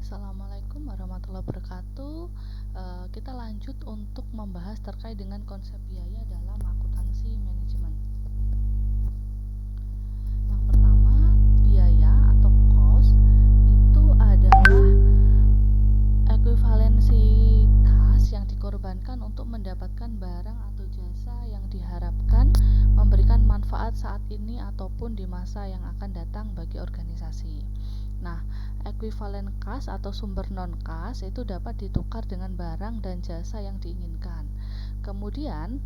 Assalamualaikum warahmatullahi wabarakatuh. Kita lanjut untuk membahas terkait dengan konsep biaya dalam akuntansi manajemen. Yang pertama, biaya atau cost itu adalah ekuivalensi kas yang dikorbankan untuk mendapatkan barang atau jasa yang diharapkan memberikan manfaat saat ini ataupun di masa yang akan datang bagi organisasi. Nah, ekuivalen kas atau sumber non-kas itu dapat ditukar dengan barang dan jasa yang diinginkan. Kemudian,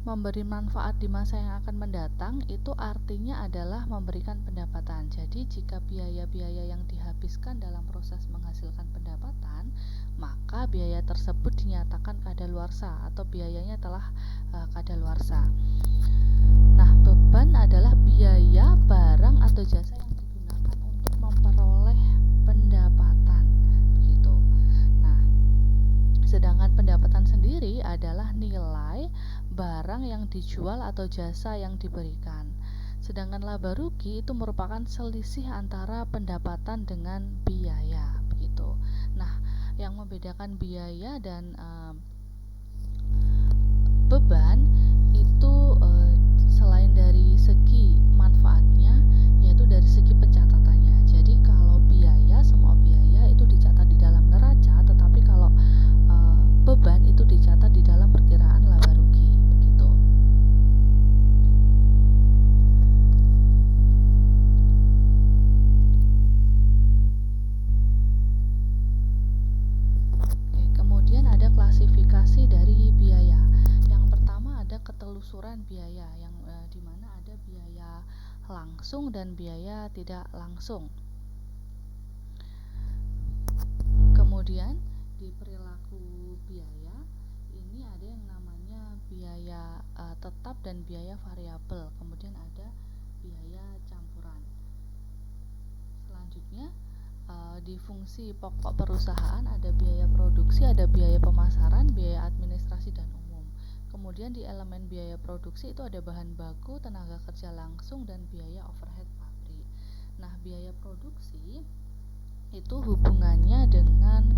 memberi manfaat di masa yang akan mendatang itu artinya adalah memberikan pendapatan. Jadi, jika biaya-biaya yang dihabiskan dalam proses menghasilkan pendapatan, maka biaya tersebut dinyatakan kadaluarsa atau biayanya telah kadaluarsa. Nah, beban adalah biaya barang atau jasa yang digunakan untuk memperoleh pendapatan, begitu. Nah, sedangkan pendapatan sendiri adalah nilai barang yang dijual atau jasa yang diberikan. Sedangkan laba rugi itu merupakan selisih antara pendapatan dengan biaya, begitu. Nah, yang membedakan biaya dan beban itu selain dari segi manfaatnya, yaitu dari segi pencatatannya. Jadi kalau biaya, semua biaya itu dicatat di dalam neraca, tetapi kalau beban itu dicatat di dalam perkiraan laba rugi, begitu. Oke, kemudian ada klasifikasi dari biaya. Yang pertama ada ketelusuran biaya, yang di mana ada biaya langsung dan biaya tidak langsung. Kemudian di perilaku biaya ini ada yang namanya biaya tetap dan biaya variabel. Kemudian ada biaya campuran. Selanjutnya di fungsi pokok perusahaan ada biaya produksi, ada biaya pemasaran, biaya administrasi dan umum. Kemudian di elemen biaya produksi itu ada bahan baku, tenaga kerja langsung, dan biaya overhead pabrik. Nah, biaya produksi itu hubungannya dengan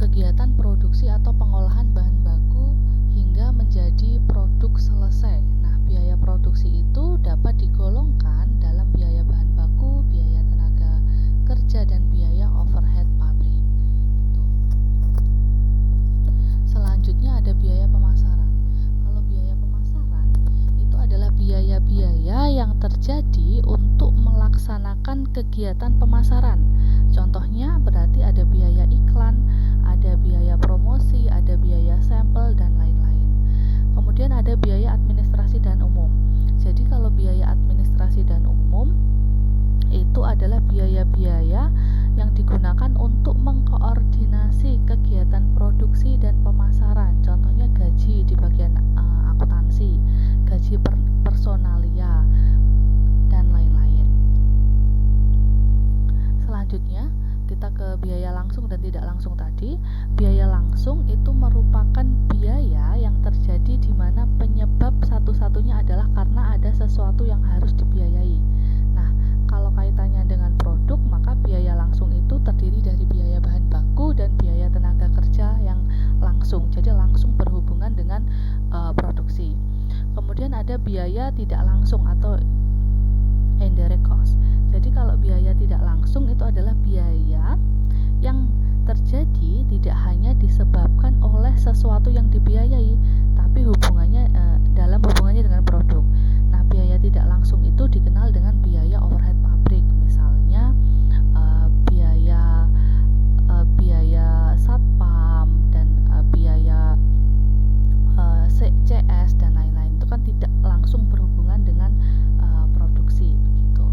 kegiatan produksi atau pengolahan bahan baku hingga menjadi produk selesai. Nah, biaya produksi itu dapat digolongkan dalam biaya bahan baku, biaya tenaga kerja, dan biaya overhead pabrik. Gitu. Selanjutnya ada biaya pemasaran. Kalau biaya pemasaran itu adalah biaya-biaya yang terjadi untuk melaksanakan kegiatan pemasaran. Contohnya berarti ada biaya iklan, ada biaya promosi, ada biaya sampel, dan lain-lain. Kemudian ada biaya administrasi dan umum. Jadi kalau biaya administrasi dan umum itu adalah biaya-biaya yang digunakan untuk mengkoordinasi kegiatan produksi dan pemasaran. Contohnya gaji di bagian akuntansi, gaji personalia, dan lain-lain. Selanjutnya kita ke biaya langsung dan tidak langsung tadi. Biaya langsung itu merupakan biaya yang terjadi di mana penyebab satu-satunya adalah karena ada sesuatu yang harus dibiayai. Nah, kalau kaitannya dengan produk, maka biaya langsung itu terdiri dari biaya bahan baku dan biaya tenaga kerja yang langsung. Jadi langsung berhubungan dengan produksi. Kemudian ada biaya tidak langsung atau indirect cost. Jadi kalau biaya tidak langsung itu adalah biaya yang terjadi tidak hanya disebabkan oleh sesuatu yang dibiayai, tapi dalam hubungannya dengan produk. Nah, biaya tidak langsung itu dikenal dengan biaya overhead pabrik, misalnya biaya satpam dan biaya CS dan lain-lain. Itu kan tidak langsung berhubungan dengan produksi, begitu.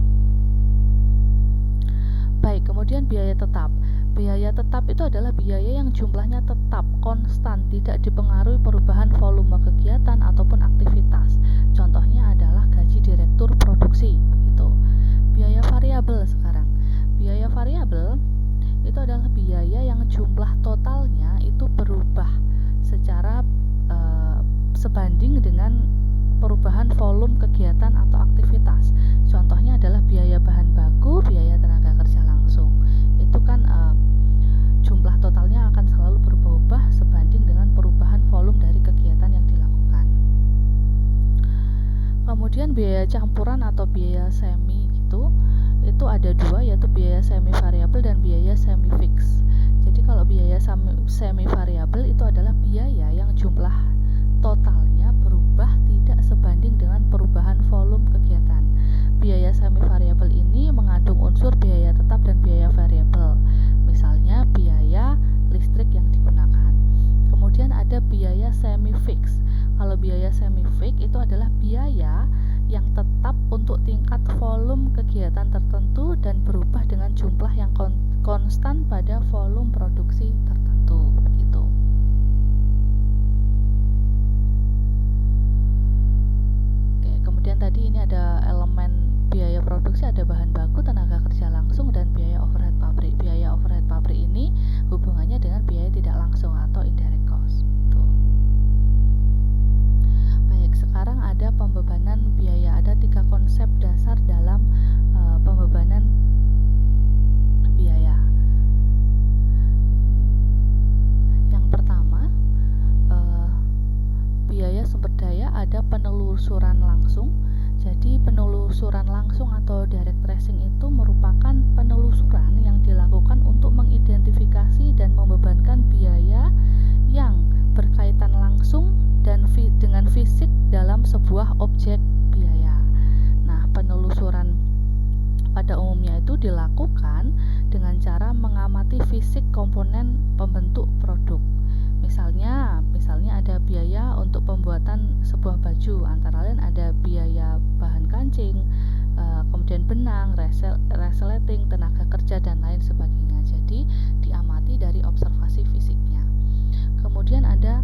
Baik, kemudian biaya tetap. Biaya tetap itu adalah biaya yang jumlahnya tetap, konstan, tidak dipengaruhi perubahan volume kegiatan ataupun aktivitas. Contohnya adalah gaji direktur produksi, begitu. Biaya variabel sekarang. Biaya variabel itu adalah biaya yang jumlah totalnya itu berubah secara sebanding dengan perubahan volume kegiatan atau aktivitas. Contohnya adalah biaya bahan baku, biaya tenaga kerja langsung. Itu kan jumlah totalnya akan selalu berubah-ubah sebanding dengan perubahan volume dari kegiatan yang dilakukan. Kemudian biaya campuran atau biaya semi itu ada dua, yaitu biaya semi variabel dan biaya semi fix. Jadi kalau biaya semi variabel itu adalah biaya yang jumlah totalnya berubah tidak sebanding dengan perubahan volume kegiatan. Biaya semi variabel ini mengandung unsur biaya tetap dan biaya variabel. Misalnya biaya listrik yang digunakan. Kemudian ada biaya semi fix. Kalau biaya semi fix itu adalah biaya yang tetap untuk tingkat volume kegiatan tertentu dan berubah dengan jumlah yang konstan pada volume produksi tertentu gitu. Oke, kemudian tadi ini ada elemen biaya produksi, ada bahan baku, tenaga kerja langsung, dan biaya overhead pabrik. Biaya overhead pabrik ini hubungannya dengan biaya tidak langsung atau indirect cost gitu. Baik, sekarang ada pembebanan biaya. Ada 3 konsep dasar dalam pembebanan biaya. Yang pertama, biaya sumber daya, ada penelusuran langsung. Jadi penelusuran langsung atau direct tracing itu merupakan penelusuran yang dilakukan untuk mengidentifikasi dan membebankan biaya yang berkaitan langsung dan dengan fisik dalam sebuah objek biaya. Nah, penelusuran pada umumnya itu dilakukan dengan cara mengamati fisik komponen pembentuk produk. Misalnya ada biaya untuk pembuatan sebuah baju, antara lain ada biaya bahan kancing, kemudian benang, resleting, tenaga kerja, dan lain sebagainya. Jadi diamati dari observasi fisiknya. Kemudian ada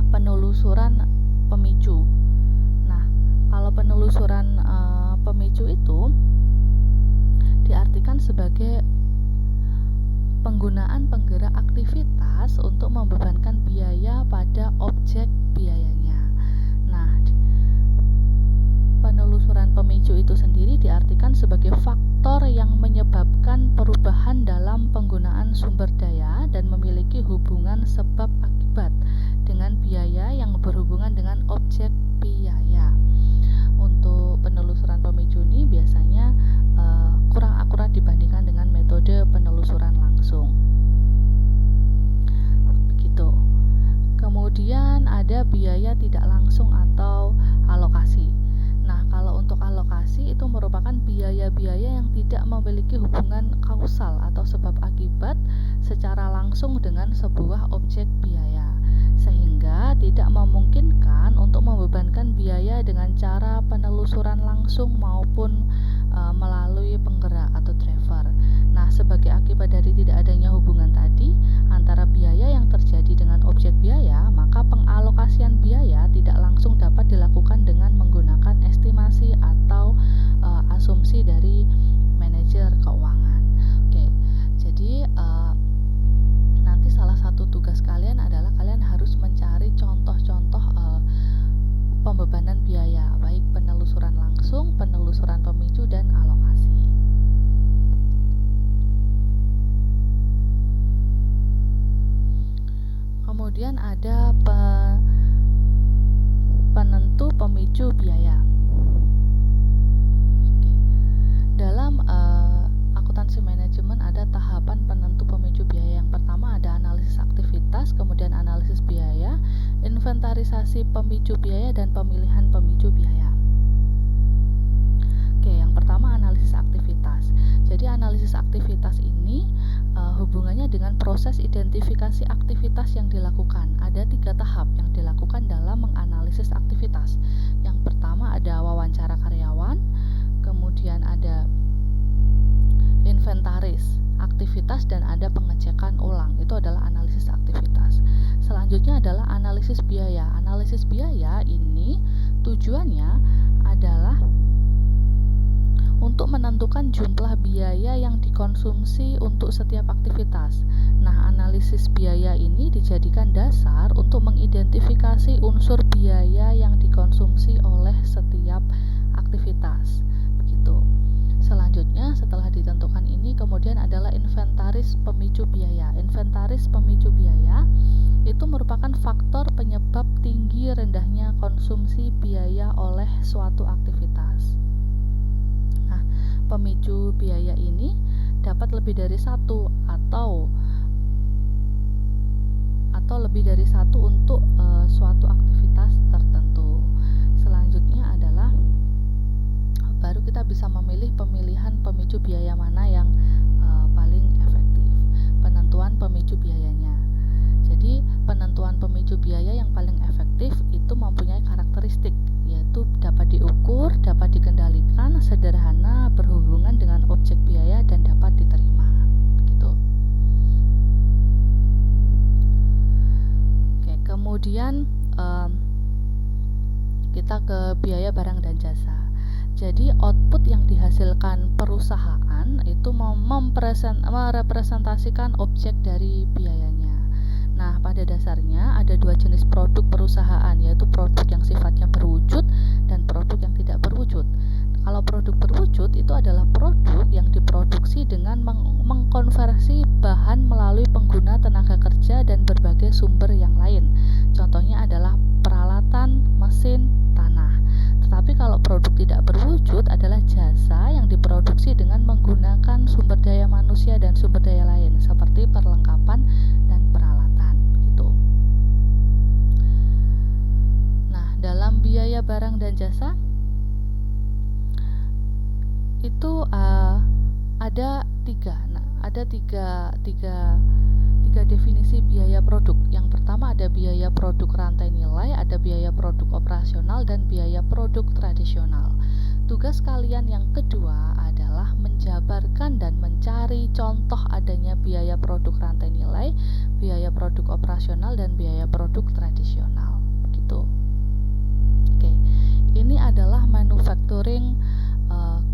penelusuran pemicu. Nah, kalau penelusuran pemicu itu diartikan sebagai penggunaan penggerak aktivitas untuk membebankan biaya pada objek biayanya. Nah, penelusuran pemicu itu sendiri diartikan sebagai faktor yang menyebabkan perubahan dalam penggunaan sumber daya dan memiliki hubungan sebab akibat dengan biaya yang berhubungan dengan objek biaya. Untuk penelusuran pemicu ini biasanya kurang akurat dibandingkan dengan metode penelusuran langsung. Begitu. Kemudian ada biaya tidak langsung atau alokasi. Nah, kalau untuk alokasi itu merupakan biaya-biaya yang tidak memiliki hubungan kausal atau sebab akibat secara langsung dengan sebuah objek biaya, sehingga tidak memungkinkan untuk membebankan biaya dengan cara penelusuran langsung maupun melalui penggerak atau driver. Nah, sebagai akibat dari tidak adanya hubungan tadi antara biaya yang terjadi dengan objek biaya, maka pengalokasian biaya tidak langsung dapat dilakukan dengan menggunakan estimasi atau asumsi dari manajer keuangan. Oke, jadi nanti salah satu tugas kalian adalah kalian harus mencari contoh-contoh pembebanan biaya, baik penelusuran langsung, penelusuran pemicu, dan alokasi. Kemudian ada penentu pemicu biaya. Oke. Dalam akuntansi manajemen ada tahapan penentu pemicu biaya. Yang pertama ada analisis aktivitas, kemudian analisis biaya, inventarisasi pemicu biaya, dan pemilihan pemicu biaya. Oke, yang pertama analisis aktivitas. Jadi analisis aktivitas ini hubungannya dengan proses identifikasi aktivitas yang dilakukan. Ada 3 tahap yang dilakukan dalam menganalisis aktivitas. Yang pertama ada wawancara karyawan, kemudian ada inventaris aktivitas, dan ada pengecekan ulang. Itu adalah analisis aktivitas. Selanjutnya adalah analisis biaya. Analisis biaya ini tujuannya adalah untuk menentukan jumlah biaya yang dikonsumsi untuk setiap aktivitas. Nah, analisis biaya ini dijadikan dasar untuk mengidentifikasi unsur biaya yang dikonsumsi rendahnya konsumsi biaya oleh suatu aktivitas. Nah, pemicu biaya ini dapat lebih dari satu atau lebih dari satu untuk suatu aktivitas tertentu. Selanjutnya adalah baru kita bisa memilih pemilihan pemicu biaya mana yang paling efektif. Penentuan pemicu biayanya. Jadi penentuan pemicu biaya yang paling efektif itu mempunyai karakteristik, yaitu dapat diukur, dapat dikendalikan, sederhana, berhubungan dengan objek biaya, dan dapat diterima. Begitu. Oke, kemudian kita ke biaya barang dan jasa. Jadi output yang dihasilkan perusahaan itu merepresentasikan objek dari biayanya. Nah, pada dasarnya ada dua jenis produk perusahaan, yaitu produk yang sifatnya berwujud dan produk yang tidak berwujud. Kalau produk berwujud itu adalah produk yang diproduksi dengan mengkonversi bahan melalui pengguna tenaga kerja dan berbagai sumber yang lain. Contohnya adalah peralatan, mesin, tanah. Tetapi kalau produk tidak berwujud adalah jasa yang diproduksi dengan menggunakan sumber daya manusia dan sumber daya lain seperti perlengkapan dan peralatan. Begitu. Nah, dalam biaya barang dan jasa itu ada tiga definisi biaya produk. Yang pertama ada biaya produk rantai nilai, ada biaya produk operasional, dan biaya produk tradisional. Tugas kalian yang kedua adalah menjabarkan dan mencari contoh adanya biaya produk rantai nilai, biaya produk operasional, dan biaya produk tradisional. Gitu. Oke, ini adalah manufacturing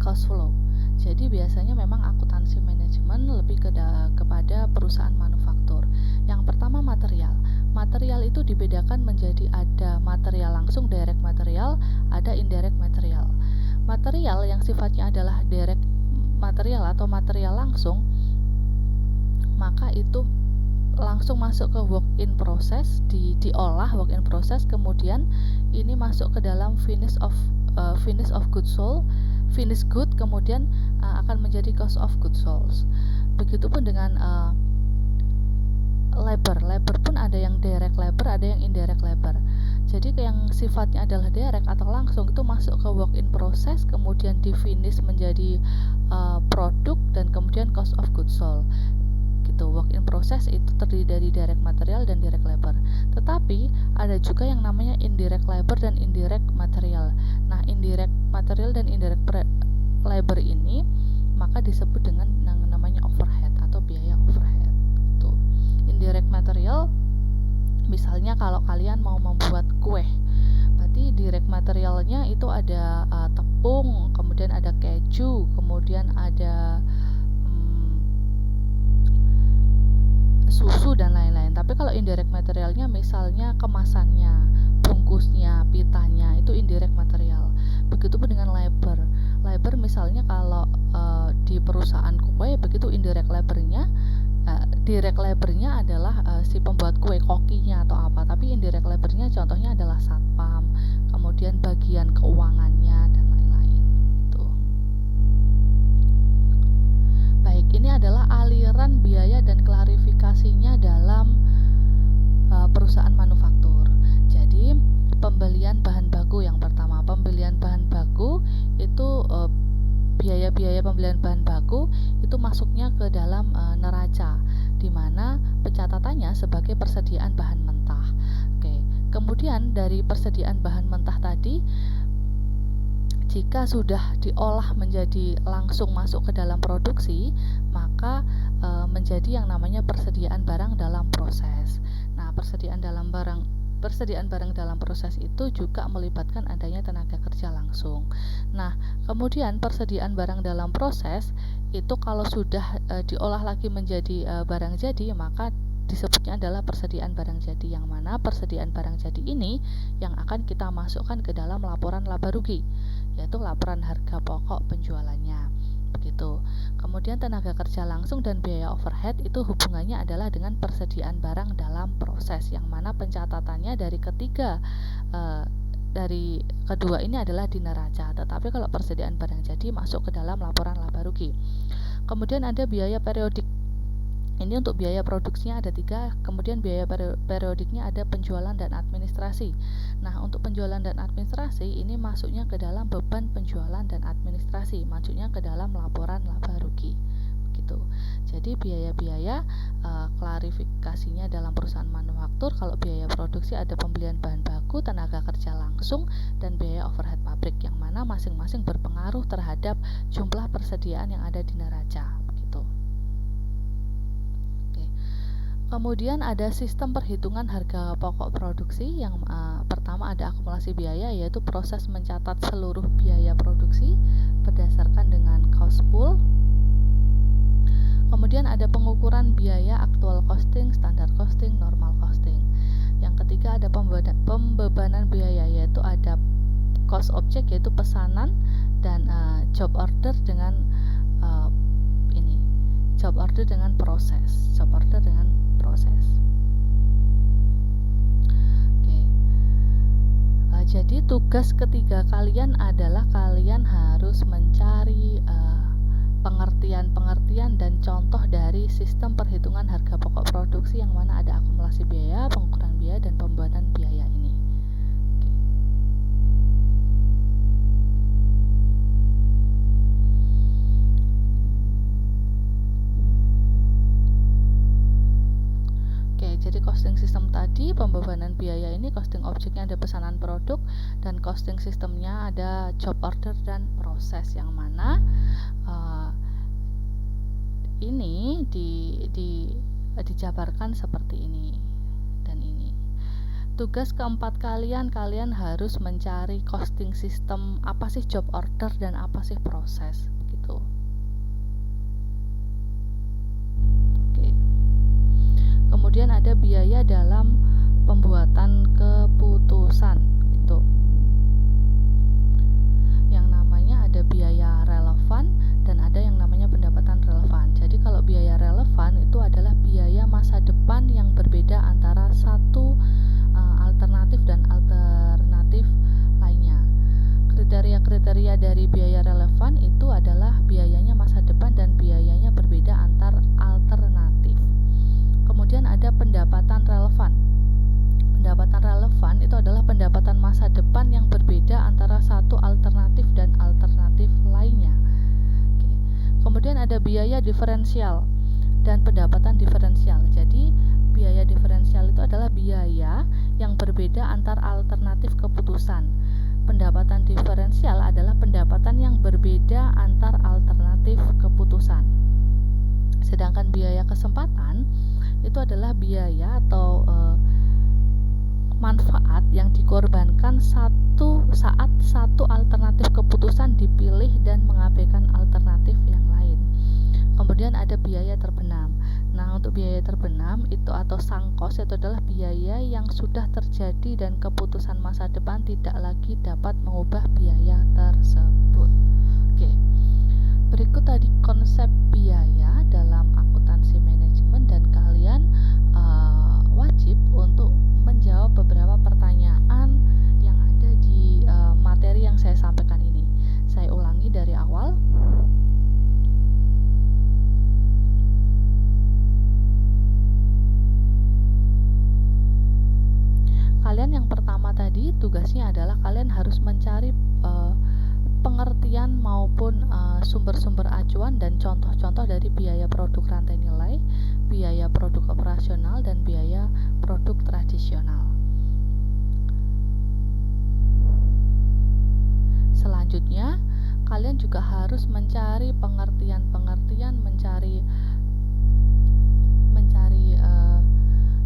cost flow. Jadi biasanya memang akuntansi manajemen lebih kepada perusahaan manufaktur. Yang pertama material. Material itu dibedakan menjadi ada material langsung direct material, ada indirect material. Material yang sifatnya adalah direct material atau material langsung, maka itu langsung masuk ke work in process, diolah work in process, kemudian ini masuk ke dalam finish of goods sold, finish good, kemudian akan menjadi cost of goods sold. Begitupun dengan labor pun ada yang direct labor, ada yang indirect labor. Jadi yang sifatnya adalah direct atau langsung itu masuk ke work in process, kemudian di finish menjadi produk, dan kemudian cost of goods sold. Gitu. Work in process itu terdiri dari direct material dan direct labor. Tetapi ada juga yang namanya indirect labor dan indirect material. Nah, indirect material dan indirect labor ini maka disebut dengan namanya overhead atau biaya overhead. Gitu. Indirect material, misalnya kalau kalian mau membuat kue, berarti direct materialnya itu ada tepung, kemudian ada keju, kemudian ada susu dan lain-lain. Tapi kalau indirect materialnya misalnya kemasannya, bungkusnya, pitanya, itu indirect material. Begitupun dengan labor. Labor misalnya kalau di perusahaan kue, begitu indirect labornya, direct labornya adalah si pembuat kue, kokinya atau apa. Tapi indirect labornya contohnya adalah satpam, kemudian bagian keuangannya dan lain-lain. Gitu. Baik, ini adalah aliran biaya dan klarifikasinya dalam perusahaan manufaktur. Jadi pembelian bahan baku yang pertama, pembelian bahan baku itu biaya-biaya pembelian bahan baku itu masuknya ke dalam neraca, di mana pencatatannya sebagai persediaan bahan mentah. Oke, kemudian dari persediaan bahan mentah tadi, jika sudah diolah menjadi langsung masuk ke dalam produksi, maka menjadi yang namanya persediaan barang dalam proses. Nah, persediaan barang dalam proses itu juga melibatkan adanya tenaga kerja langsung. Nah, kemudian persediaan barang dalam proses itu kalau sudah diolah lagi menjadi barang jadi, maka disebutnya adalah persediaan barang jadi, yang mana persediaan barang jadi ini yang akan kita masukkan ke dalam laporan laba rugi, yaitu laporan harga pokok penjualannya. begitu. Kemudian tenaga kerja langsung dan biaya overhead itu hubungannya adalah dengan persediaan barang dalam proses, yang mana pencatatannya dari kedua ini adalah di neraca, tetapi kalau persediaan barang jadi masuk ke dalam laporan laba rugi. Kemudian ada biaya periodik. Ini untuk biaya produksinya ada 3, kemudian biaya periodiknya ada penjualan dan administrasi. Nah, untuk penjualan dan administrasi ini masuknya ke dalam beban penjualan dan administrasi, masuknya ke dalam laporan laba rugi. Begitu. Jadi biaya-biaya klarifikasinya dalam perusahaan manufaktur, kalau biaya produksi ada pembelian bahan baku, tenaga kerja langsung, dan biaya overhead pabrik, yang mana masing-masing berpengaruh terhadap jumlah persediaan yang ada di neraca. Begitu. Kemudian ada sistem perhitungan harga pokok produksi. Yang pertama ada akumulasi biaya, yaitu proses mencatat seluruh biaya produksi berdasarkan dengan cost pool. Kemudian ada pengukuran biaya actual costing, standard costing, normal costing. Yang ketiga ada pembebanan biaya, yaitu ada cost object, yaitu pesanan, dan job order dengan job order dengan proses. Oke. Jadi tugas ketiga kalian adalah kalian harus mencari pengertian dan contoh dari sistem perhitungan harga pokok produksi, yang mana ada akumulasi biaya, pengukuran biaya, dan pembebanan biaya ini. Jadi costing system tadi, pembebanan biaya ini costing objeknya ada pesanan produk, dan costing sistemnya ada job order dan proses, yang mana ini dijabarkan seperti ini dan ini. Tugas keempat kalian harus mencari costing system, apa sih job order dan apa sih proses, begitu. Kemudian ada biaya dalam pembuatan keputusan, gitu. Yang namanya ada biaya relevan dan ada yang namanya pendapatan relevan. Jadi kalau biaya relevan itu adalah biaya masa depan yang berbeda antara satu alternatif dan alternatif lainnya. Kriteria-kriteria dari biaya relevan itu adalah biayanya masa depan dan biayanya berbeda antar alternatif. Kemudian ada pendapatan relevan. Pendapatan relevan itu adalah pendapatan masa depan yang berbeda antara satu alternatif dan alternatif lainnya. Oke. Kemudian ada biaya diferensial dan pendapatan diferensial. Jadi biaya diferensial itu adalah biaya yang berbeda antar alternatif keputusan. Pendapatan diferensial adalah pendapatan yang berbeda antar alternatif keputusan. Sedangkan biaya kesempatan itu adalah biaya atau manfaat yang dikorbankan saat satu alternatif keputusan dipilih dan mengabaikan alternatif yang lain. Kemudian ada biaya terbenam. Nah, untuk biaya terbenam itu atau sunk cost itu adalah biaya yang sudah terjadi dan keputusan masa depan tidak lagi dapat mengubah biaya tersebut. Oke. Berikut tadi konsep biaya dalam akuntansi manajemen, dan kalian wajib untuk menjawab beberapa pertanyaan yang ada di materi yang saya sampaikan ini. Saya ulangi dari awal. Kalian yang pertama tadi tugasnya adalah kalian harus mencari pengertian maupun sumber-sumber acuan dan contoh-contoh dari biaya produk rantai nilai, biaya produk operasional, dan biaya produk tradisional. Selanjutnya, kalian juga harus mencari pengertian-pengertian, mencari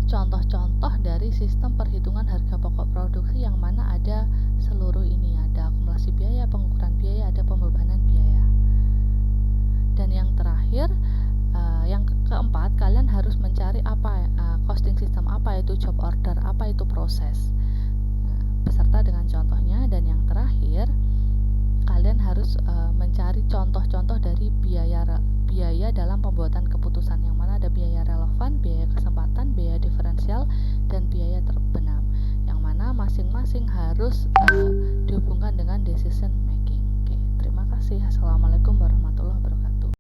contoh-contoh dari sistem perhitungan harga pokok produksi, yang mana ada seluruh ini, ada akumulasi biaya, pengukuran biaya, ada pembebanan biaya. Dan yang terakhir, yang keempat, kalian harus mencari costing system, apa itu job order, apa itu proses, beserta dengan contohnya. Dan yang terakhir, kalian harus mencari contoh-contoh dari kasih. Assalamualaikum warahmatullahi wabarakatuh.